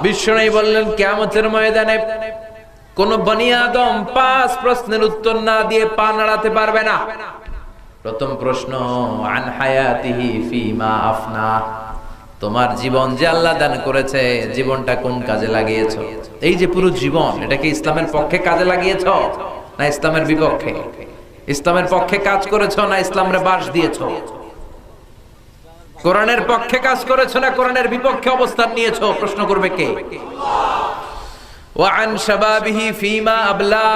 বিশ্বনবী বললেন কিয়ামতের ময়দানে কোন বনি আদম 5 প্রশ্নের উত্তর না দিয়ে পা নাড়াতে পারবে না। প্রথম প্রশ্ন, আন হায়াতিহি ফিমা আফনা, তোমার জীবন যে আল্লাহ দান করেছে, জীবনটা কোন কাজে লাগিয়েছো? এই যে পুরো জীবন, এটা কি ইসলামের পক্ষে কাজে লাগিয়েছো না ইসলামের বিপক্ষে? ইসলামের পক্ষে কাজ করেছো না ইসলামের বাস দিয়েছো? কোরআনের পক্ষে কাজ করেছো না কোরআনের বিপক্ষে অবস্থান নিয়েছো? প্রশ্ন করবে কে? ওয়া আন শাবাবিহি ফিমা আবলা,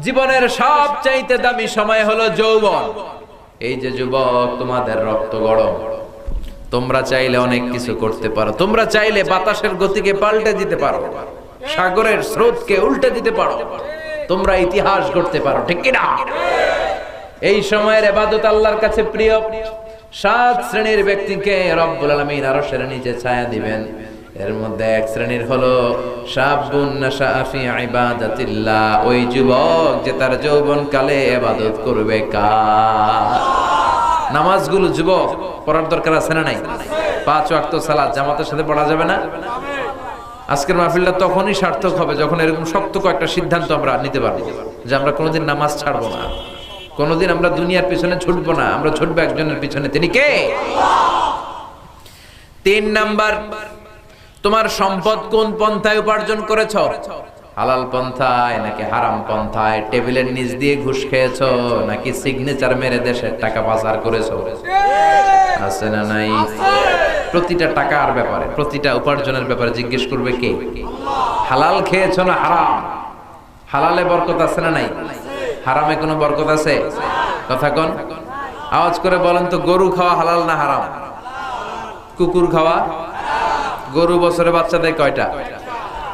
জীবনের সবচাইতে দামি সময় হলো যৌবন। এই যে যুবক, তোমাদের রক্ত গরম, তোমরা চাইলে অনেক কিছু করতে পারো। তোমরা চাইলে বাতাসের গতিকে পাল্টে দিতে পারো, সাগরের স্রোতকে উল্টে দিতে পারো, তোমরা ইতিহাস গড়তে পারো, ঠিক কি না? এই সময়ের ইবাদত আল্লাহর কাছে প্রিয়। 7 শ্রেণীর ব্যক্তিকে রব্বুল আলামিন আরশের নিচে ছায়া দিবেন। এর মধ্যে এক শ্রেণীর হলো শাবুন নাশা ফি ইবাদাতিল্লাহ, ওই যুবক যে তার যৌবন কালে ইবাদত করবে। কার নামাজগুলো যুবক পড়ার দরকার আছে না নাই? 5 ওয়াক্ত সালাত জামাতের সাথে পড়া যাবে না? আজকের মাহফিলটা তখনই সার্থক হবে যখন এরকম শক্ত কয়েকটা সিদ্ধান্ত আমরা নিতে পারবো যে আমরা কোনোদিন নামাজ ছাড়বো না, কোনোদিন আমরা দুনিয়ার পিছনে ছুটবো না, আমরা ছুটবো একজনের পিছনে, তিনি কে? 3 নাম্বার, তোমার সম্পদ কোন পন্থায় উপার্জন করেছো? হালাল পন্থায় নাকি হারাম পন্থায়? টেবিলের নিচ দিয়ে ঘুষ খেয়েছো নাকি সিগনেচার মেরে দেশের টাকা পাচার করেছো? আছে না নাই? প্রতিটা টাকার ব্যাপারে, প্রতিটা উপার্জনের ব্যাপারে জিজ্ঞেস করবে কে? হালাল খেয়েছো না হারাম? হালালে বরকত আছে না নাই? হারামে কোনো বরকত আছে? কথা কোন, আওয়াজ করে বলেন তো, গরু খাওয়া হালাল না হারাম? কুকুর খাওয়া? গরু বছরে বাচ্চা দেয় কয়টা?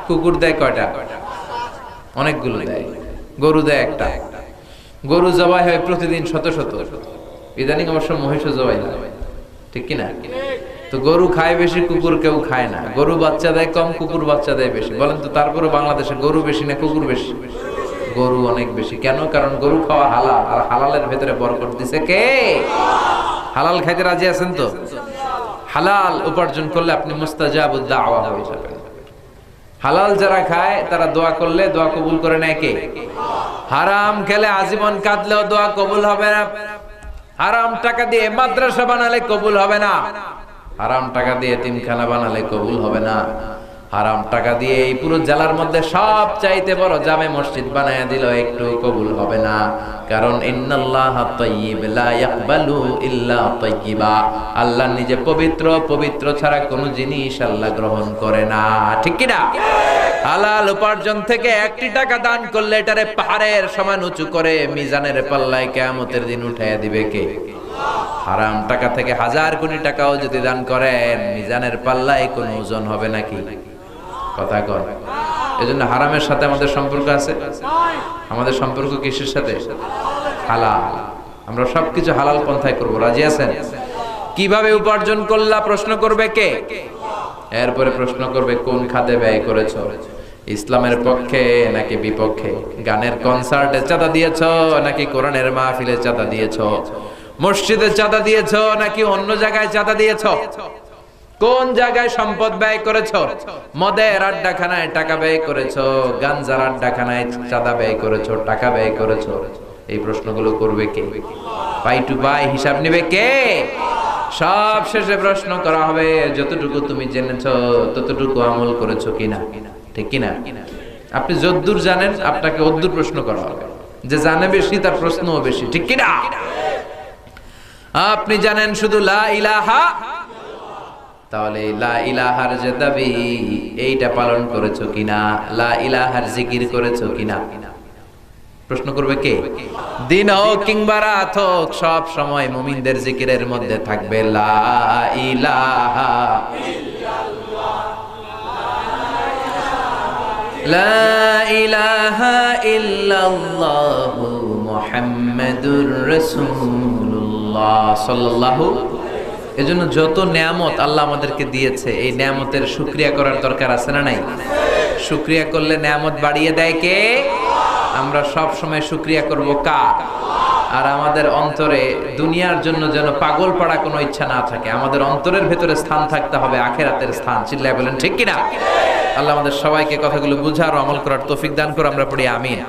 কুকুর দেয় কয়টা? অনেকগুলো দেয়। গরু দেয় একটা। গরু জবাই হয় প্রতিদিন শত শত, ইদানিং অবশ্য মহিষও জবাই হয়, ঠিক কিনা? তো গরু খায় বেশি, কুকুর কেউ খায় না। গরু বাচ্চা দেয় কম, কুকুর বাচ্চা দেয় বেশি। বলেন তো তারপরে বাংলাদেশে গরু বেশি না কুকুর বেশি? গরু অনেক বেশি। কেন? কারণ গরু খাওয়া হালাল, আর হালালের ভেতরে বরকত দিছে কে? হালাল খাইতে রাজি আছেন তো? হালাল উপার্জন করলে আপনি মুস্তাজাবুদ দাওয়া হয়ে যাবেন। হালাল যারা খায় তারা দোয়া করলে দোয়া কবুল করে নেয় কে? হারাম খেলে আজীবন কাঁদলেও দোয়া কবুল হবে না। হারাম টাকা দিয়ে মাদ্রাসা বানালে কবুল হবে না। হারাম টাকা দিয়ে এতিমখানা বানালে কবুল হবে না। হারাম টাকা দিয়ে এই পুরো জেলার মধ্যে সব চাইতে বড় জামে মসজিদ বানায়া দিল, একটু কবুল হবে না। কারণ ইন্নাল্লাহা তাইয়্যিব লা ইয়াকবালু ইল্লা তাইয়্যিবা, আল্লাহ নিজে পবিত্র, পবিত্র ছাড়া কোনো জিনিস আল্লাহ গ্রহণ করে না, ঠিক কি না? হালাল উপার্জন থেকে 1টি টাকা দান করলে এটারে পাহাড়ের সমান উঁচু করে মিজানের পাল্লায় কিয়ামতের দিন উঠাইয়া দিবে কে? হারাম টাকা থেকে 1000 কোটি টাকাও যদি দান করেন, মিজানের পাল্লায় কোনো ওজন হবে নাকি? কথা কর। এজন্য হারামের সাথে আমাদের সম্পর্ক আছে? আমাদের সম্পর্ক কিসের সাথে? হালাল। আমরা সবকিছু হালাল পন্থায় করব, রাজি আছেন? কিভাবে উপার্জন করলা প্রশ্ন করবে কে? এরপরে প্রশ্ন করবে কোন খাতে ব্যয় করেছো, ইসলামের পক্ষে নাকি বিপক্ষে? গানের কনসার্টে চাঁদা দিয়েছো নাকি কোরআনের মাহফিলে চাঁদা দিয়েছো? মসজিদে চাঁদা দিয়েছো নাকি অন্য জায়গায় চাঁদা দিয়েছো? কোন জায়গায় সম্পদ ব্যয় করেছো? মদের আড্ডাখানায় টাকা ব্যয় করেছো, গাঞ্জার আড্ডাখানায় চাঁদা ব্যয় করেছো, টাকা ব্যয় করেছো? এই প্রশ্নগুলো করবে কে? পাই টু পাই হিসাব নেবে কে? সব শেষে প্রশ্ন করা হবে যতটুকু তুমি জেনেছো ততটুকু আমল করেছো কিনা, ঠিক কিনা? আপনি যদ্দূর জানেন আপনাকে অদ্দূর প্রশ্ন করা হবে। যে জানে বেশি তার প্রশ্নও বেশি, ঠিক কিনা? আপনি জানেন শুধু লা ইলাহা, তাহলে লা ইলাহার যে দাবি এইটা পালন করেছো কিনা? লা ইলাহার জিকির করেছো কিনা? প্রশ্ন করবে কে? দিন হোক কিংবা রাত হোক, সব সময় মুমিনদের জিকিরের মধ্যে থাকবে লা ইলাহা ইল্লাল্লাহ, লা ইলাহা ইল্লাল্লাহ মুহাম্মাদুর রাসূলুল্লাহ সাল্লাল্লাহু। এজন্য যত নেয়ামত আল্লাহ আমাদেরকে দিয়েছে, এই নেয়ামতের শুকরিয়া করার দরকার আছে না নাই? শুকরিয়া করলে নেয়ামত বাড়িয়ে দেয় কে? আমরা সব সময় শুকরিয়া করব কার? আর আমাদের অন্তরে দুনিয়ার জন্য যেন পাগল পাড়া কোনো ইচ্ছা না থাকে। আমাদের অন্তরের ভেতরে স্থান থাকতে হবে আখিরাতের স্থান। চিল্লায় বলেন ঠিক কিনা? আল্লাহ আমাদের সবাইকে কথাগুলো বুঝার ও আমল করার তৌফিক দান করে আমরা পড়ি আমিন।